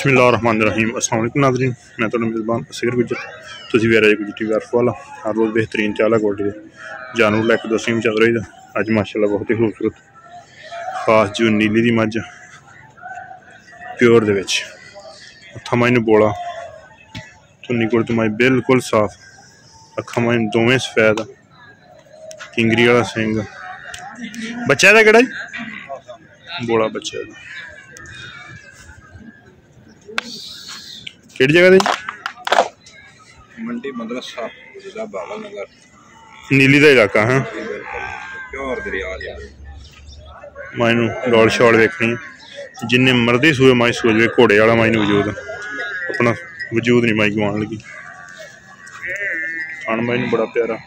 बिस्मिल्लाहिर्रहमानिर्रहीम। अस्सलाम वालेकुम नाज़रीन, मैं तो मेज़बान असगर गुजर। तुसीं वे रहे गुजर टीवी वाला हर रोज़ बेहतरीन ते आला क्वालिटी के जानवर लैके दोस्तें में चल रही था। अज माशाल्लाह बहुत ही खूबसूरत खास जो नीली दी मझ प्योर दे विच अखा माई बोला धुन्नी कोल तो माई बिल्कुल साफ, अखा माई दोवें सफेद, किंगरी वाला सिंग, बच्चा दा केड़ा बोला बच्चे दा केड़ी जगह दी मंडी मदरसा जिला बागलनगर नीली का इलाका है। प्योर दरिया माइनू डॉल शॉल वेखनी जिन्ने मर्जी सूए माई सूए जाए घोड़े वाला माई वजूद अपना वजूद नहीं माई गवान लगी। खान माई बड़ा प्यारा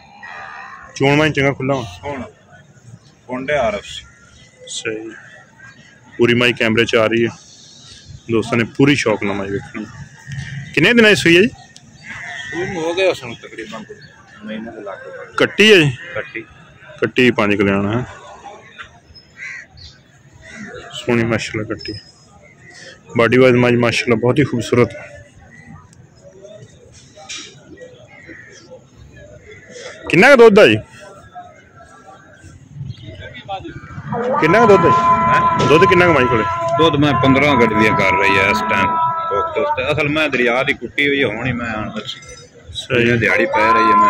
चोन माई चंगा खुला सही पूरी माई कैमरे च आ रही है। दोस्तों ने पूरी शौक ना माई वेखनी। किन्ने दिन सुई है जी? हो गया तकरीबन कट्टी है जी? कट्टी 5 कल्याण है। सोहनी माशाल्लाह कट्टी बॉडी वाइज माई माशाल्लाह बहुत ही खूबसूरत। किन्ना का दुध है जी? किन्ना का दुध है? दुध किन्ना का माई को? दुध मैं 15 गड्डियां कर रही है इस टाइम। असल मैं दरिया की कुट्टी हुई होनी मैं सही दिहाड़ी पै रही है। मैं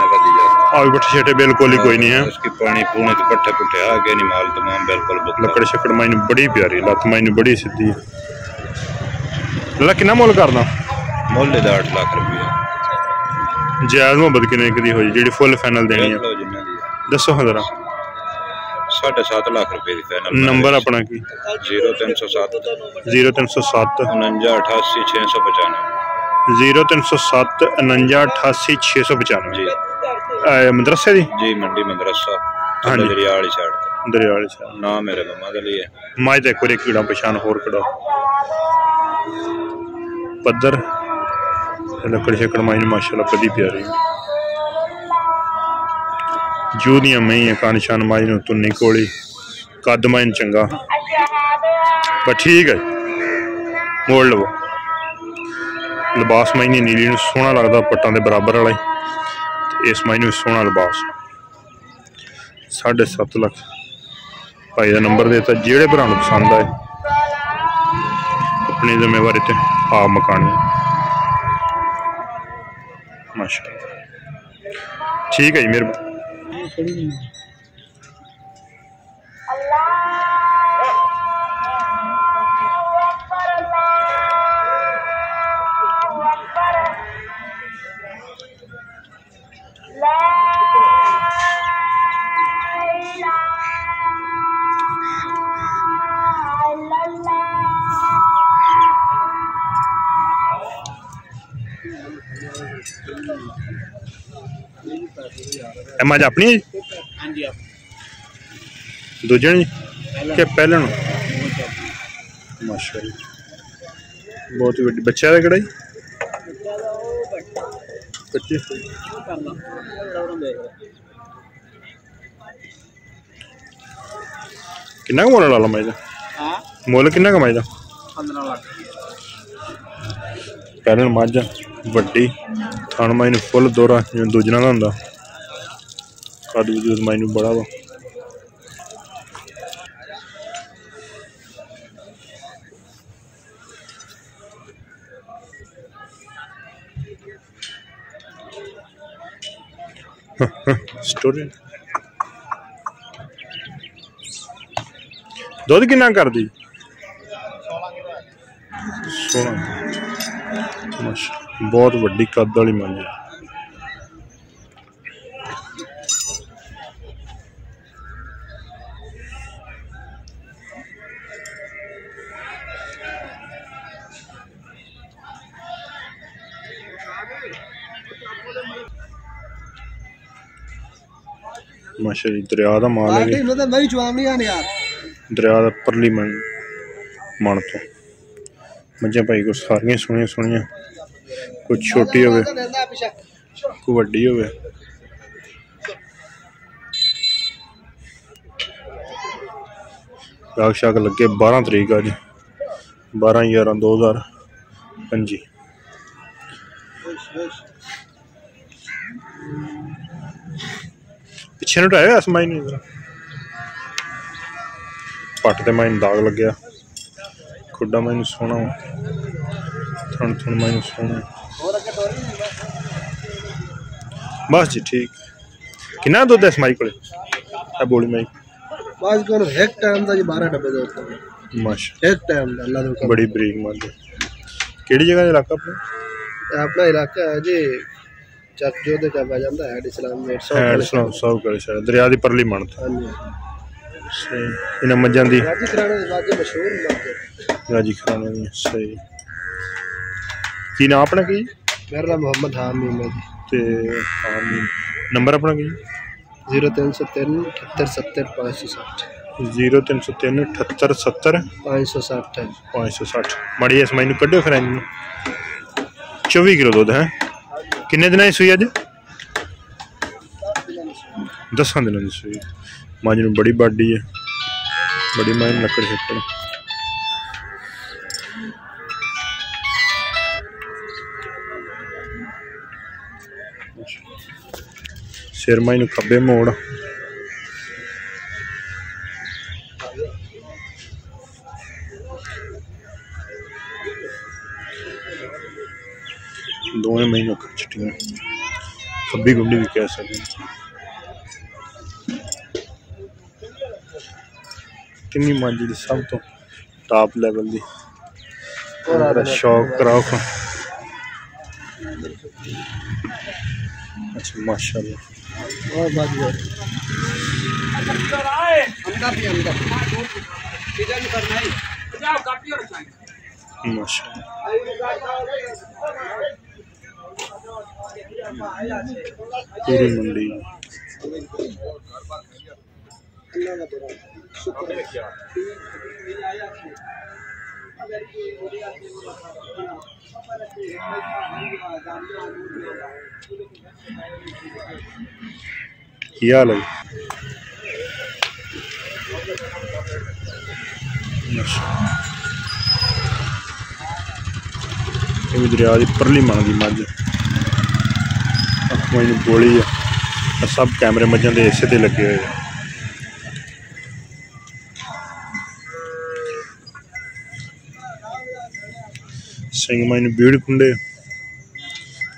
आगे बट्ठे छेटे बिल्कुल ही कोई नहीं है। उसकी पानी पूने तो पट्ठे पुट्ठे आगे नहीं माल तमाम बिल्कुल लकड़ शक्कड़ माई बड़ी प्यारी लत्त माई बड़ी सीधी है। लला किन्ना मुल करना? मुल 8 लाख रुपया। जायज मुहब्बत किन्ने दी होई जी फुल फाइनल देनी है? दसो हाँ जरा। 7.5 लाख रुपए की फाइनल। नंबर अपना की? 0307 0307 49 88 695 0307 49 88 695 जी। मदरसे दी जी मंडी मदरसा हाँ जी दरिया वाली साइड दरिया वाली साइड ना मेरे मम्मा के लिए माई तो एक बार कीड़ा पछान होर कड़ा पद्धर लकड़ शक्कड़ माई माशाल्लाह बड़ी प्यारी जू दियां मई कान शान माई तुन्नी कोली कद माइन चंगा पर ठीक है मोड़ लवो। लिबास माई नीली सोहना लगता पट्टां दे बराबर वाला इस माई सोहना लिबास 7.5 लाख भाई का नंबर देता। जेड़े भरा पसंद आए अपनी जिम्मेवारी ते आप मकानी माशाल्लाह ठीक है जी मेहरबानी। मज अपनी दूजे के पहले माशाल्लाह बहुत ही बड़ी बच्चा कड़ा किन्ना मोल ला ला माई का? मुल किन्ना कमाई का? 15 लाख। पहले मझ वड्डी थान माई फुल दोहरा जिवें दूजना का होंदा कद वजूद माई बड़ा वा। स्टोरी दुध किन्ना कर दी? 16 बहुत वड्डी कद वाली मंझ है। माशाल्लाह दरिया का माल है। दरिया का परली मन तो मझा भाई को सारिया सोहनिया सोहनिया कोई छोटी हो कोई वड्डी हो। राग शाग लगे 12 तरीक अज 12/11/2025 पंजी पिछे नुटाया इस माई ने पट ते माई दाग लग्या खुडा माई सोहना थन थुन माई सोहना बस जी ठीक कितना दुध है इस माई को बोली माई आज को एक टाइम दा जी 12 डब्बे देते हैं माशा एक टाइम दा अल्लाह दा बड़ी बरीक मल केड़ी जगह इलाका अपना इलाका है जी चक जोधे का आ जांदा है इस्लाम में सौ करे शायद दरिया दी परली मंत हां जी सही इन मज्जां दी राजी खराने वाजे मशहूर मत राजी खराने दी सही की नाम अपना की मेरा नाम मोहम्मद हामिद है जी ते हामिद नंबर अपना की 0303 78 560 0303 78 70 560 560 माड़ी इस महीने कड्ढो फिर 24 किलो दुध है किन्ने दिन की सूई अज 10 दिनों की सूई मझ नूं बड़ी बाडी है बड़ी मां लकड़ छक्कड़ सिर माई नूं खब्बे मोड़ दोवें महीनों चिट्टियां खब्बी गुंडी भी कह सकते किन्नी मांजी दी सब तो टॉप लेवल दी शौक कराओ अच्छा माशाल्लाह और बात जो अंदर भी अंदर सीधा नहीं करना है जाओ काफी और चाहिए माशाल्लाह पूरी मंडी क्या हाल है दरिया की परली मन की मझ मैंने बोली है सब कैमरे मझां के इसे लगे हुए हैं सिंह मैंने बीड़ कुंडे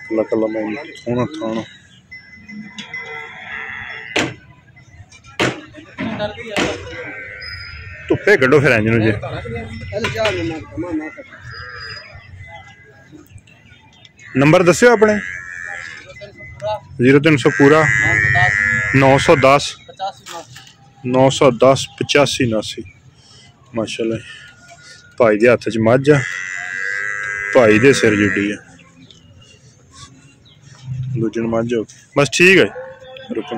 कला कला मैंने सोहना थाना धुप्पे कड्डो फिर इंज जे नंबर दस्यो अपने 0300 पूरा 910 910 85 89 माशाल्लाह भाई के हथ च मझ आ भाई दे सिर जिड्डी है दूजे मझ हो बस ठीक है रुको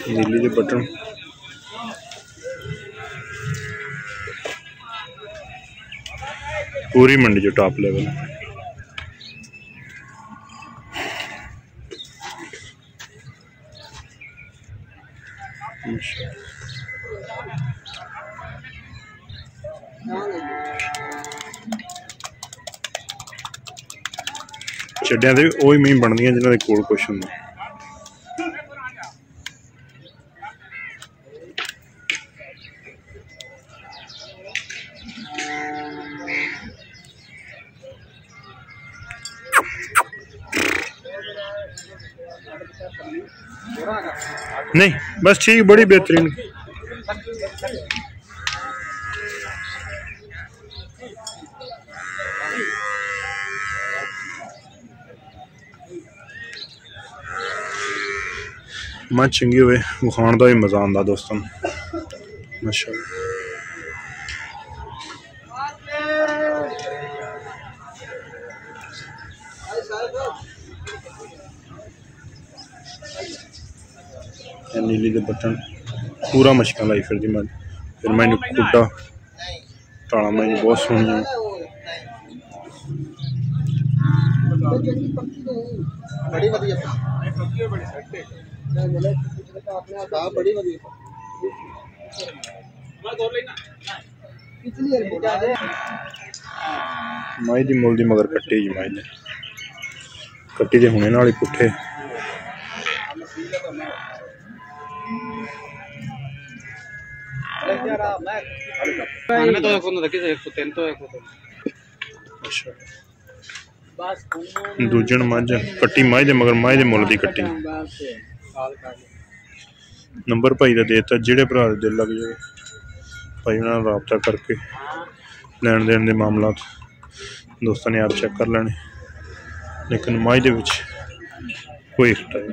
नीली के बटन पूरी मंडी जो टॉप लेवल चड्डियां ते ओही मींह बनदियां जिन्हां दे कोल कुछ हुंदा नहीं बस ठीक बड़ी बेहतरीन मझ चंगी होवे विखाण का भी मजा आंदा दोस्तों माशाअल्लाह नीली के बटन पूरा मशका लाई फिर मैं फिर मैंने खुटा ताला मैंने बहुत सोहनी बड़ी वधिया बड़ी सेट है अपने आप बड़ी वधिया मैं दो लेना पिछली बार बोला है माई दी मुल दी मगर कट्टी जी माई ने कट्टी दे हुणे नाल ही पुट्ठे मैं तो एक देखी एक तीन तो एक अच्छा दूजन मझ कट्टी माई दे मगर माई दे मुल दी कट्टी नंबर भाई का देता जेड़े भरा दे दिल लग जाए भाई उन्होंने राबता करके लैन देन के मामला दोस्तों ने आप चेक कर लेने लेकिन माई दे विच कोई टाइम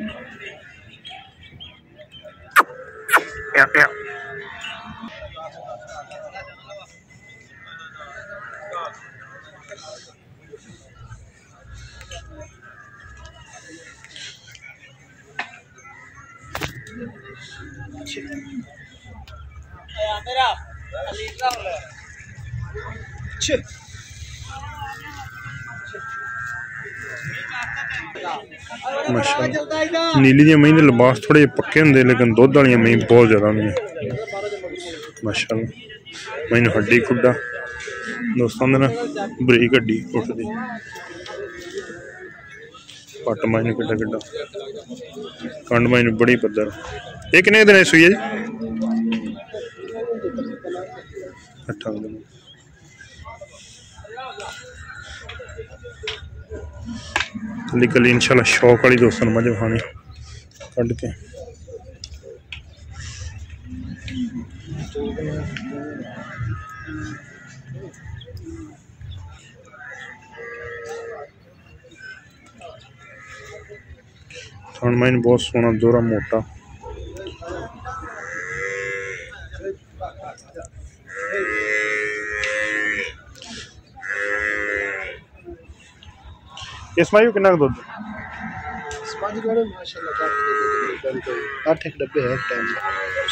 नीली दी मही के लिबास थोड़े पक्के होंगे लेकिन दुध वाली मही बहुत ज्यादा होंगे माशाअल्लाह मही हड्डी खुड्डा दोस्तों ना बरीक हड्डी उठती पट मही ने किड्डा किड्डा कंड मही बड़ी पद्धर ये कितने दिन सुई है जी 8 दिन कली कली इंशाल्लाह शौक वाली दोस्तों ने मजे खानी कट के थान माइन बहुत सोना दोहरा मोटा इसमाई को कितना दूध माशाल्लाह 8 डब्बे है टाइम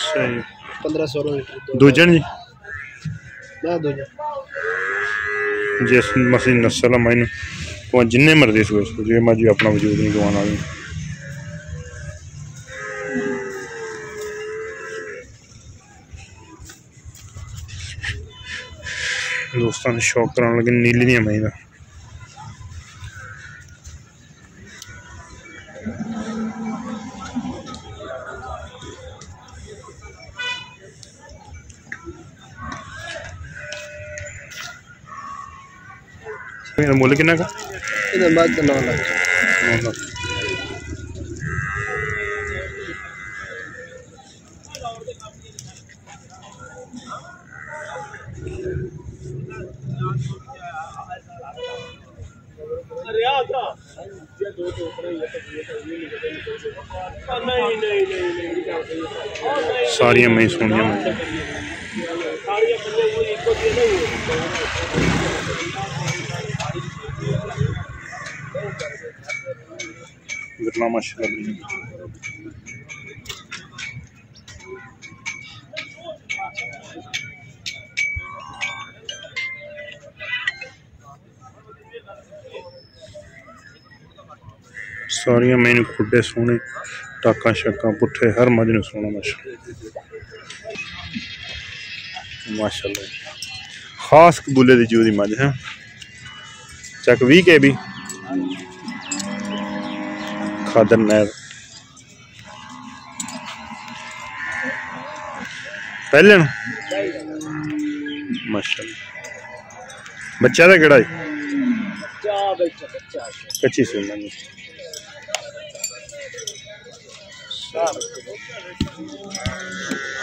सही 15-16 लीटर दूजन जी मैं दूजन जिस मसी नस्ल है मैनू तो जिन्ने मर्जी सोच जे मर्जी अपना वजूद नहीं गवाना दोस्तों ने शौक कराने लगे नीली दी मही का मुल कितना का बाद 9 लाख सारिया मैं सोनिया बिरला माशाल्लाह सारिया मैनू खुडे सोने टाका शक्का पुट्ठे हर मझ ने सोना माशाल्लाह खास कबूले की जू की मझ है चक 20 के भी खादर नहर पहले माशाल्लाह बच्चा का केड़ा कच्ची सुनना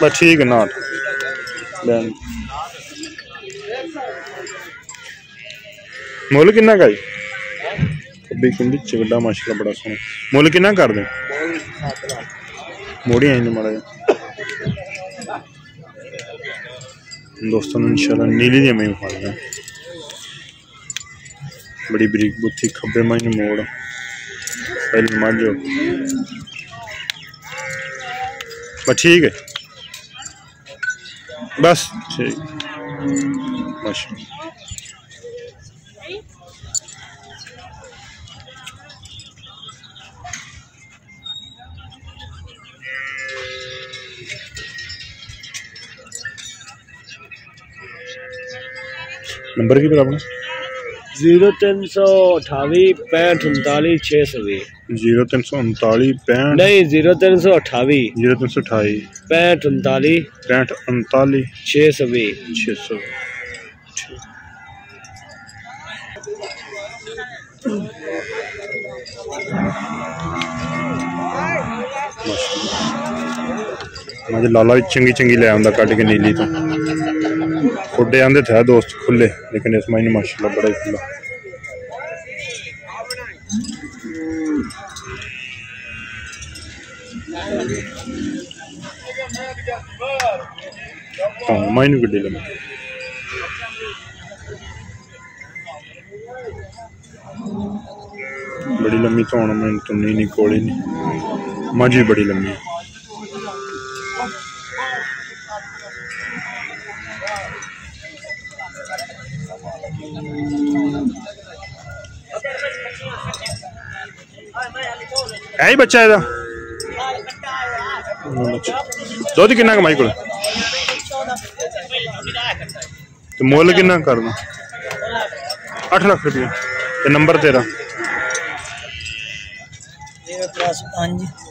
बस ठीक है नाट मुल किन्ना का कब्बी कुंडी चिगड़ा माशाल्लाह बड़ा सोहना मुल किन्ना कर दे मोड़ी आई माड़ा दोस्तों इंशाल्लाह नीली दी मैं खा लेना बड़ी बरीक बुत्थी खब्बे माइन मोड़ पहले मझ बस ठीक है बस ठीक माशाल्लाह नंबर की अपना 0328 65 39 620 0339 65 नहीं 0328 0328 65 39 65 39 620 600। मैं लाला भी चंगी चंगी ले आंदा कट के नीली तो खुडे आंदे थे दोस्त खुले, लेकिन इस महीने माशाल्लाह बड़ा ही खुला। हाँ मायनू गड्डी लगी बड़ी लम्मी धौन, मैंने तो नहीं कोली नहीं, मझ भी बड़ी लम्मी है। है ही बच्चा ਇਹਦਾ ਦੁੱਧ ਕਿੰਨਾ ਕਮਾਈ ਕੋਲ ਤੇ ਮੁੱਲ ਕਿੰਨਾ ਕਰਨਾ 8 ਲੱਖ रुपये ਤੇ ਨੰਬਰ ਤੇਰਾ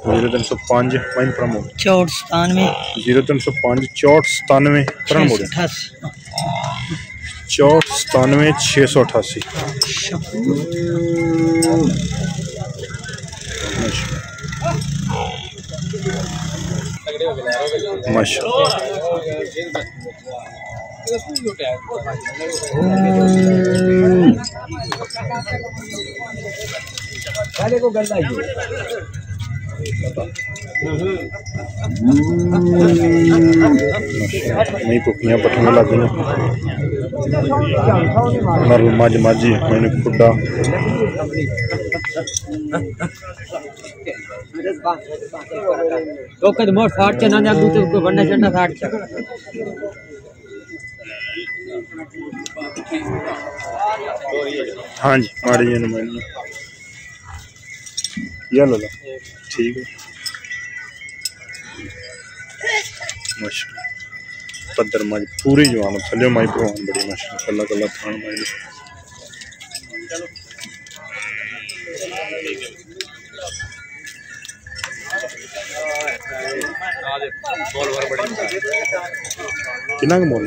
0305 ਮਾਈਨ ਪ੍ਰਮੋ 6497 0305 6497 ਪ੍ਰਣ ਮੋੜ 6497 688 माशाल्लाह। नहीं कुकियां पट्टियां लग गई नर मझ माझी मैंने खुडा तो कद मोट फाट च ना जागू तो को बन्ना चंडा फाट च हाँ जी मारी जी मैंने ये लो ठीक है माशाल्लाह पद्धर मज पूरी जवान थले माई भगवान बड़ी माशाल्लाह कला कला थान माई कितना का मोल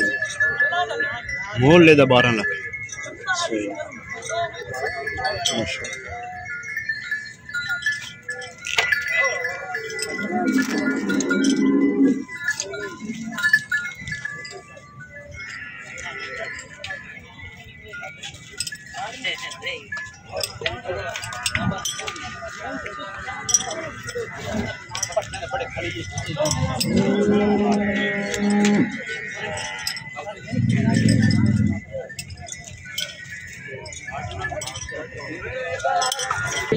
मोल ले 12 लाख सही माशाल्लाह।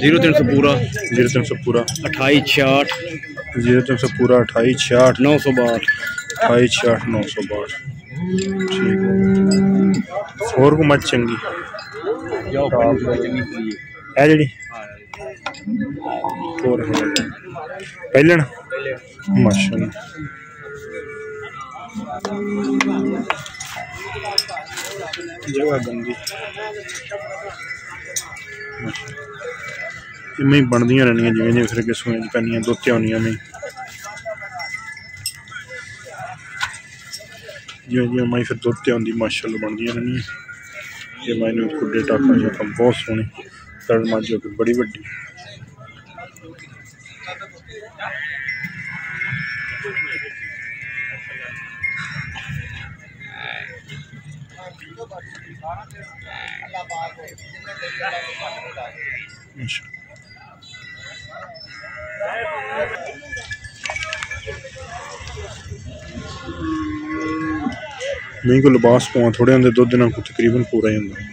जीरो 300 पूरा 0300 पूरा 2866 0300 पूरा 2866 962 2866 962 ठीक है। और को मत चंगी है जी और पहले ना माशाल्लाह जगह गंदी इवें ही बनदियां रहनियां जिवें जिवें फिर के सूए च पैनियां दोते होनियां में जिवें जिवें माई फिर दोते आंदी माशाल्लाह बनदियां रहनियां। ये मायने खुडे टाका शाका बहुत सोहनी तड़ मझ बड़ी वड्डी नहीं को लिबास पवा थोड़े होंगे दुध ना को तकरीबन पूरा ही होंगे।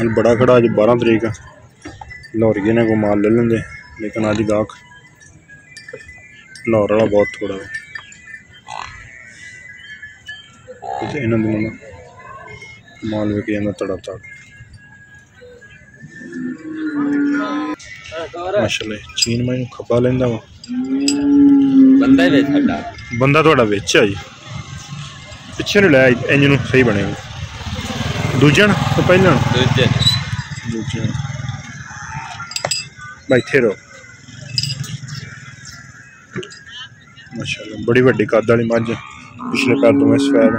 माल बड़ा खड़ा अज 12 तरीक है लाहौरिये ने को माल ले लेंगे लेकिन अज गाहक लाहौर वाला बहुत थोड़ा है इन्होंने माल विक जाता तड़ा तड़ माशाल्लाह चीन मैं खपा लेंदा वा बंदा थोड़ा विच है जी पिछे नहीं लाया इंज नूं सही बनेगा दूजे तो पहले दूजे बैठे रहो माशाल्लाह बड़ी वड्डी कद वाली मझ पिछले पैर तो मैं सफेद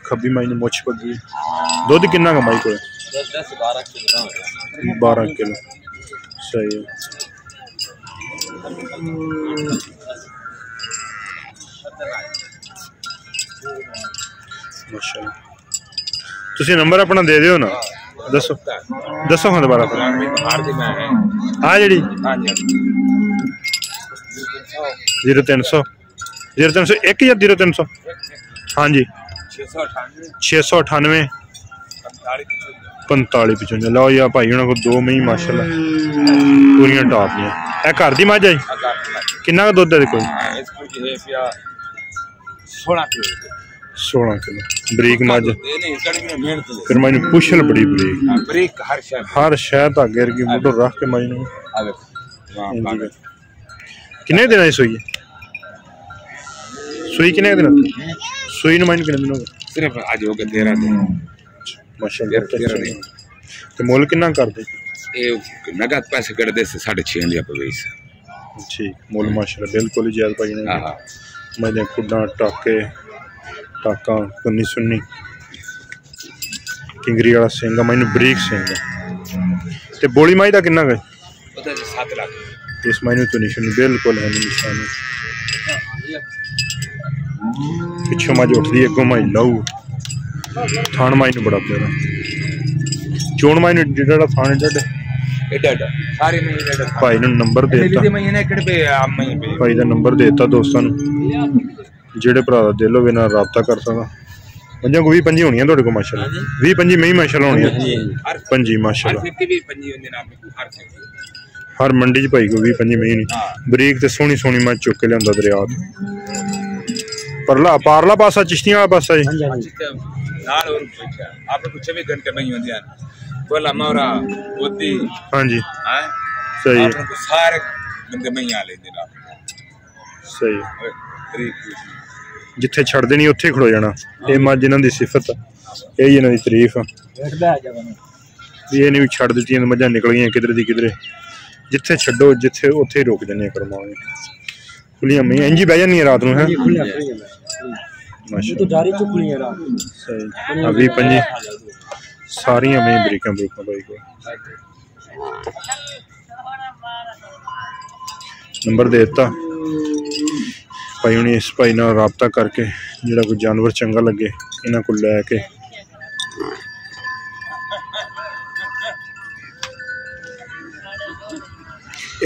खब्बी माई ने मुछ पगी दुध किन्ना का माई को 12 किलो सही है माशाल्लाह तुसी नंबर अपना दे दियो ना दसो दसो हाँ दोबारा हाँ जी 0300 01 या 0300 हाँ जी 698 4555 लो या भाई उन्होंने को 2 मही माशाल्लाह पूरी टॉप दी है घर दी मझ है किन्ना का दुध है कोई 16 किलो बरीक मझ फिर मैंने पुछल बड़ी बरीक हर शह धागे वर्गी मुढ़ो रख के मैनू किन्ने दिन सूई सूई किन्ने दिन सूई नू मैनू किन्ने दिन हो गए सिर्फ आज हो गए 13 दिन माशाल्लाह ते मोल किन्ना करदे ए नगद पैसे करदे 6.5 लिया पवेस ठीक मोल माशाल्लाह बिल्कुल ही जायज भाई ने हां मैंने खुदा टाके टाका कन्नी सुन्नी किंगरी वाला सिंह मैनू बरीक सिंह ते बोली माई दा किन्ना गए 7 लाख इस महीने तो निशानी बिल्कुल है निशानी पिछो मज उठती अगों माई लाऊ थान माई बड़ा प्यारा चोण माई जेड़ा थान भाई ने नंबर देता भाई का नंबर देता दोस्तों जेड़े भरा दिल होवे ना राबता कर सकदा पंजा को 20-25 होनी है को माशाल्लाह 20-25 में ही माशाल्लाह होनी है 25 माशाल्लाह हर मंडी च भाई को 20-25 में ही नहीं बरीक ते सोहनी सोहनी मैं चुक के लियांदा दरिया परला पारला पासा चिश्तियां वाला पासा जी नाल और आपने कुछ भी घंटे में ही होंदियां बोला मोरा बोती हां जी हां सही है आपने सारे बंदे में ही आ लेंदे ना सही जिथे छड़ देनी उत्थे खड़ो जाना ये मज इन्हां दी सिफत यही इन्हां दी तारीफ ये नहीं छड़ दी मझां निकल गई किधर दी किधरे जिथे छड्डो जिथे उत्थे रोक जन्ने करमावे खुलियां मैं इंजी बह जानी रात नूं है माशाल्लाह तो जारी च खुलियां रात सही अभी 25 सारियां मैं ब्रेकां ब्रेकां भाई को नंबर देता भाई उन्हें इस भाई नाल राबता करके जिहड़ा कोई जानवर चंगा लगे इन्हां को लैके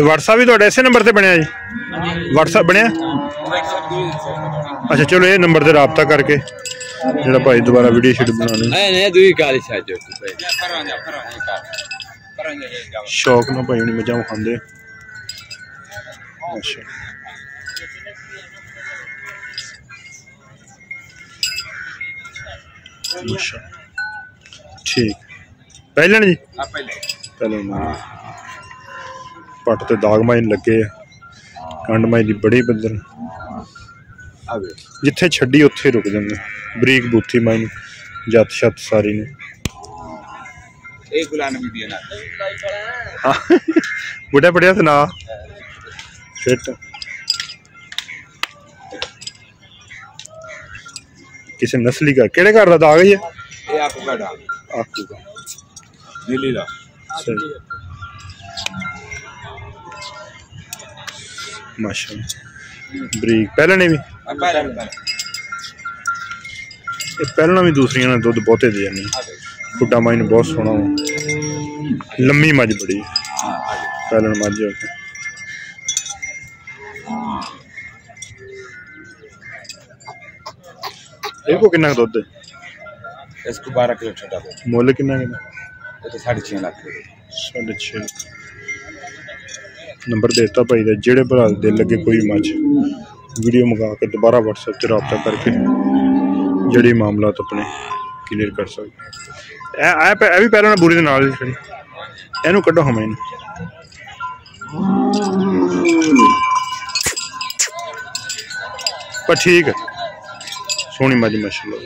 व्हाट्सएप भी तो ऐसे नंबर से बनया जी व्हाट्सएप बनया अच्छा चलो ये नंबर से राबता करके जो भाई दोबारा वीडियो शूट बनानी शौक ना भाई उन्हें मजा खाते अच्छा ठीक पहले जी पहले पट ते दाग माई लगे कंड माई दी बड़ी बदल जिथे छड्डी उत्थे रुक जाते बरीक बूथी माई जत छत सारी ने बुढ़ा पढ़िया तो ना फिट किसी नस्ली का केड़े घर का दाग है आकू का नीली दा माशाल्लाह बरीक पहले ने भी पहले भी दूसरी ने दुध बहुते दे जाने खुडा माई ने बहुत सोहना लम्मी मझ बड़ी पहले मझ को किन्ना दुध इसको 12 किलो छोटा दो। मुल कितना है? ये तो 6.5 लाख। 6.5 नंबर देता भाई का, जेड़े भरा दिल लगे कोई मच वीडियो मंगा के दोबारा व्हाट्सएप से रब्ता करके जड़ी मामला अपने क्लीयर कर सकते। भी पहले ना बुरी दे नाल खड़ी एनू कड्डो हमें पर ठीक है सोहनी मज माशाल्लाह।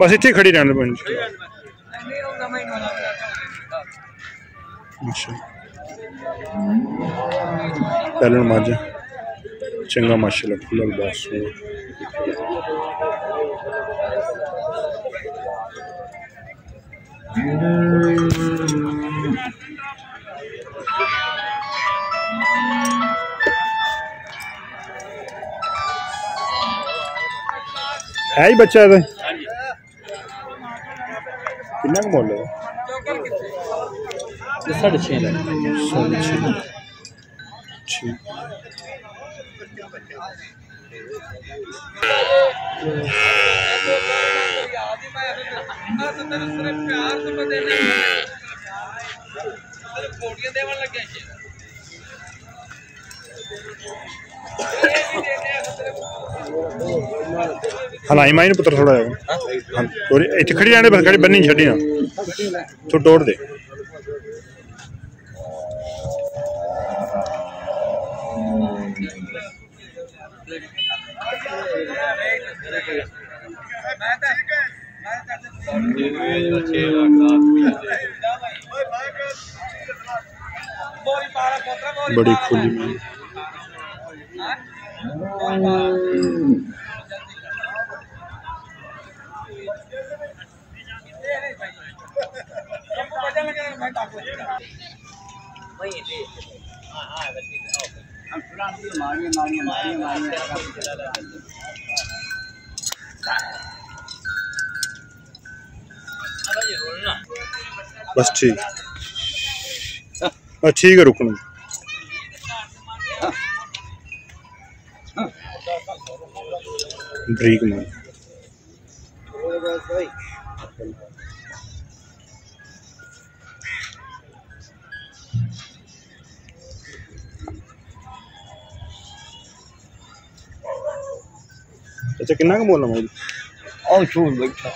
बस इतने खड़ी रहने बन पहले मज चंगा माशाल्लाह फुल बस है ही बच्चा है कितना का मोल है? 6.5 लाख। हलाई माई पुत्र थोड़ा है इतने खड़ी रहने बस गाड़ी बनी छड़ी ना तो तोड़ दे। बड़ी खुली में बस ठीक ठीक है रुकना ब्रेक में अच्छा कितना का बोलना भाई और छूट बैठा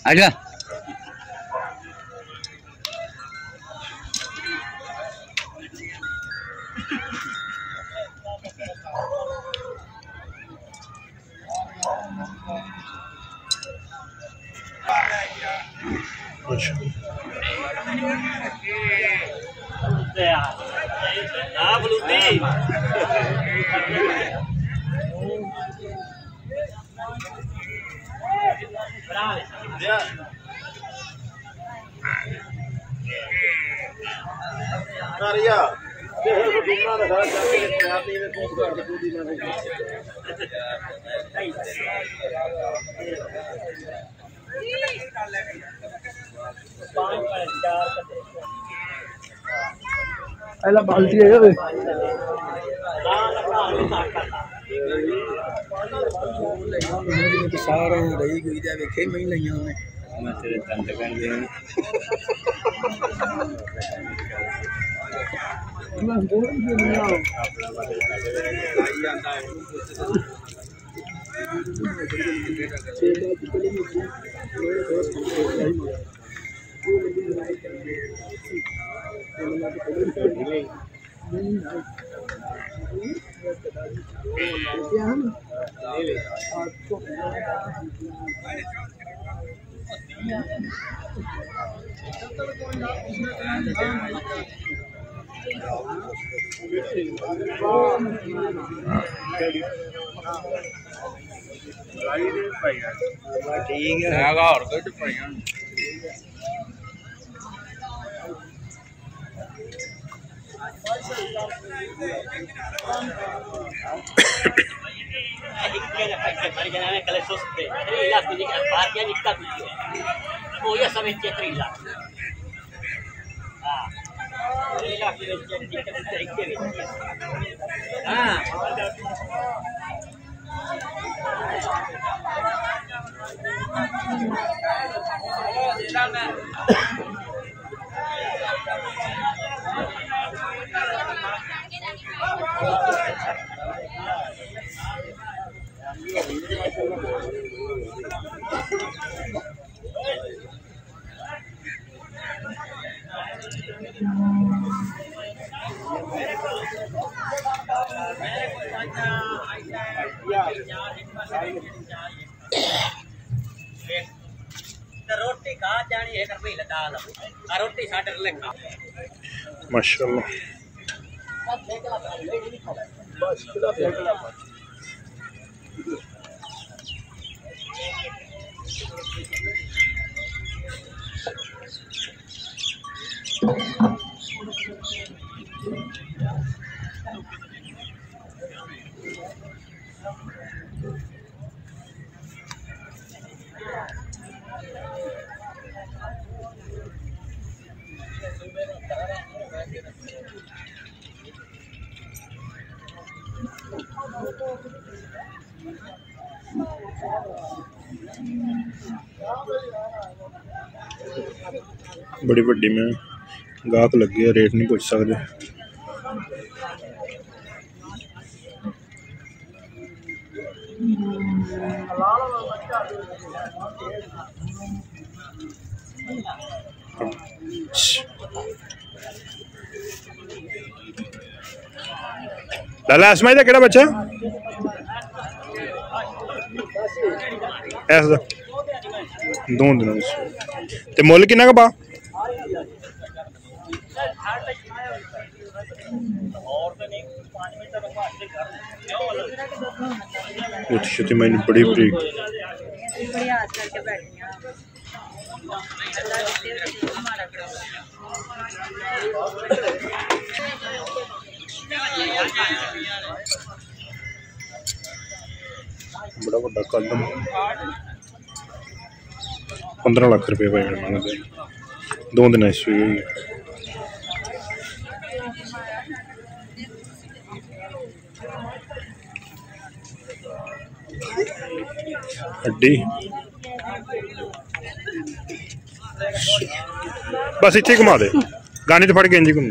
आजा पहला बाल्टी है सारे रही गई जा वेखे मैं लईया ने मैं तेरे तंद कर दे मैं बोल भी नहीं आओ भाई आता है ठीक है और कुछ रोटी खा जानी है कर भाई दाल रोटी साडर ले खा माशाल्लाह। बस किला फेंकला बड़ी वड्डी में गाहक लगे, रेट नहीं पूछ सकते। लाला असमाई का केड़ा बच्चा ऐसा दो दिनों ते मुल किन्ना का पा उठी मैंने बड़ी बरीक बड़ा बड़ा कदम 15 लाख रुपये भाई मंगते 2 दिन ऐसी हुई हड्डी बस इतने घुमा दे गाने तो फट के इंजी घूम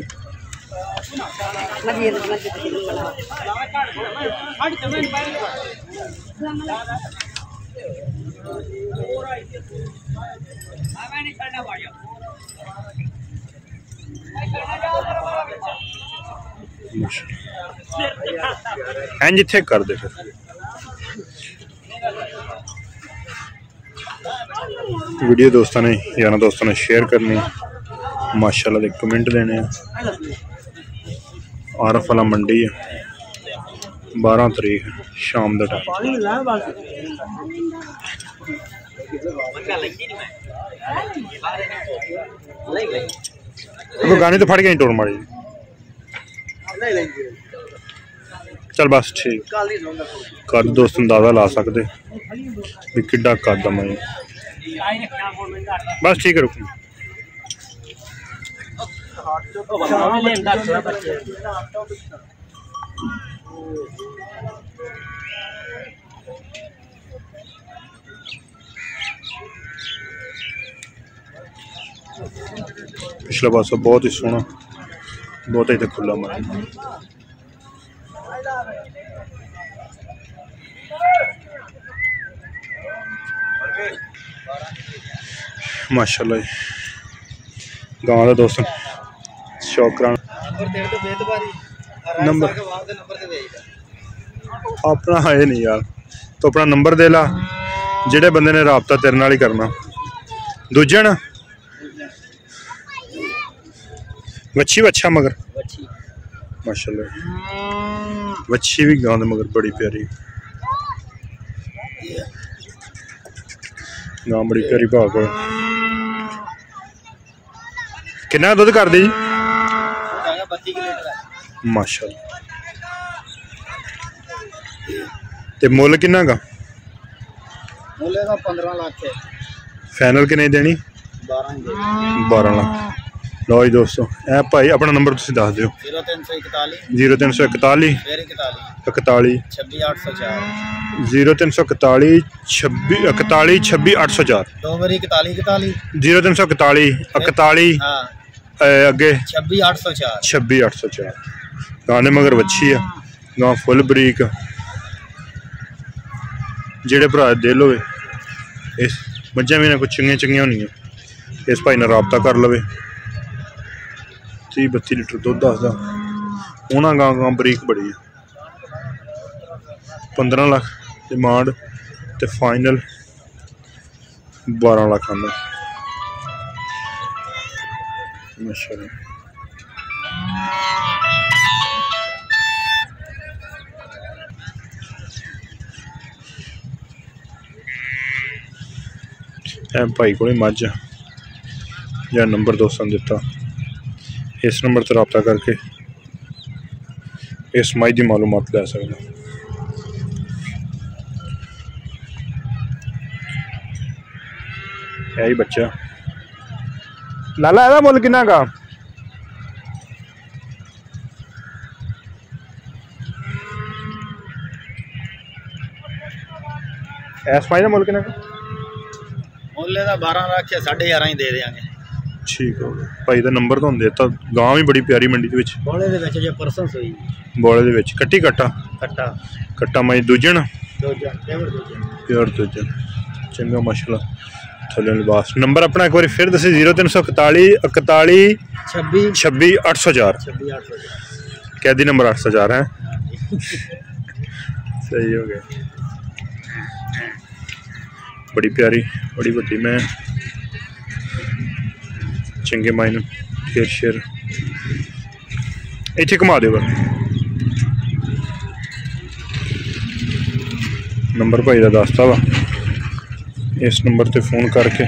जिथे कर दे फिर वीडियो दोस्तों ने यार दोस्तों ने शेयर करनी माशाल्लाह दे कमेंट देने आरफ वाला मंडी है 12 तारीख शाम का टाइम गाने तो फट गए टोर मारी चल बस ठीक कद दोस्त अंदाजा ला सकते भी किड्डा कद मैं बस ठीक है रुक पिछला पासा बहुत ही सोहना बहुत ही खुला मन माशाल्लाह गाँव का दोस्त शौक नंबर अपना है नहीं यार तो अपना नंबर दे ला जेड़े बंदे ने राबता तेरे नाल ही करना दूजे ना वच्छी अच्छा मगर माशाल्लाह वच्छी भी गाँव मगर बड़ी प्यारी गाँव बड़ी प्यारी भाग कितना दुध कर दी माशाल्लाह ते मुल किन्ना का 15 लाख फाइनल किन्ने देनी 12 लाख लो जी दोस्तों, ए भाई अपना नंबर तुसीं दस दिओ। 0341 0341 41 0341 26 804 दो बारी 41 0341 41 हाँ अगे 26 804 26 804। गाने मगर वच्छी है, गां फुल बरीक। जेड़े भरा दिल होवे इस मज्झां भी ना कुछ चंगियां चंगियां होनियां, इस भाई नाल राबता कर लवे। 30-32 लीटर दुध दसदा। उन्हां गां बरीक बड़ी है। 15 लाख डिमांड ते फाइनल 12 लाख आंदा माशाअल्लाह। भाई को मझ या नंबर दोस्तों ने दिता, इस नंबर से रब्ता करके इस मझ की मालूमात ले सकते। है ही बच्चा लाला, एदा मुल किन्ना का? इस मझ का मुल किन्ना का? मुल्ले दा 12 लाख 11.5 ही दे देंगे। ठीक हो गया भाई का नंबर तो देता। गां भी बड़ी प्यारी मंडी के बोले दे विच जे परसों सोई बोले दे विच कट्टी कट्टा कट्टा कट्टा मई दूजन प्योर दूजन चंगा माशाल्लाह। थले लिबास। नंबर अपना एक बार फिर दसे 0341 41 26 804 कैदी नंबर 804 है। सही हो गया। बड़ी प्यारी बड़ी वड्डी मैं चंगे माइन शेर शेर इत्थे घुमा दो। नंबर भाई का दसता वा, इस नंबर पर फोन करके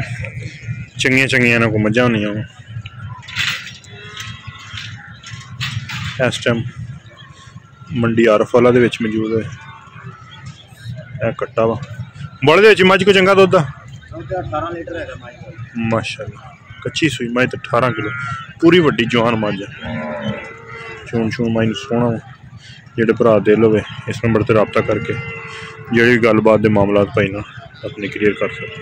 चंगिया चंगिया ना को मझां होनियां। इस टाइम मंडी आरफवाला दे विच मौजूद है। कट्टा वा बोले दे विच मझ को चंगा दुध 18 लीटर है माशाअल्लाह। कच्ची सूई मझ 18 किलो पूरी वड्डी जवान मझ है। चून चून मझ सोहना। जेडे भरा दिल होवे इस नंबर पर रब्ता करके जेड़ी गलबात के मामलात भाई ना अपनी क्लीयर कर सकते।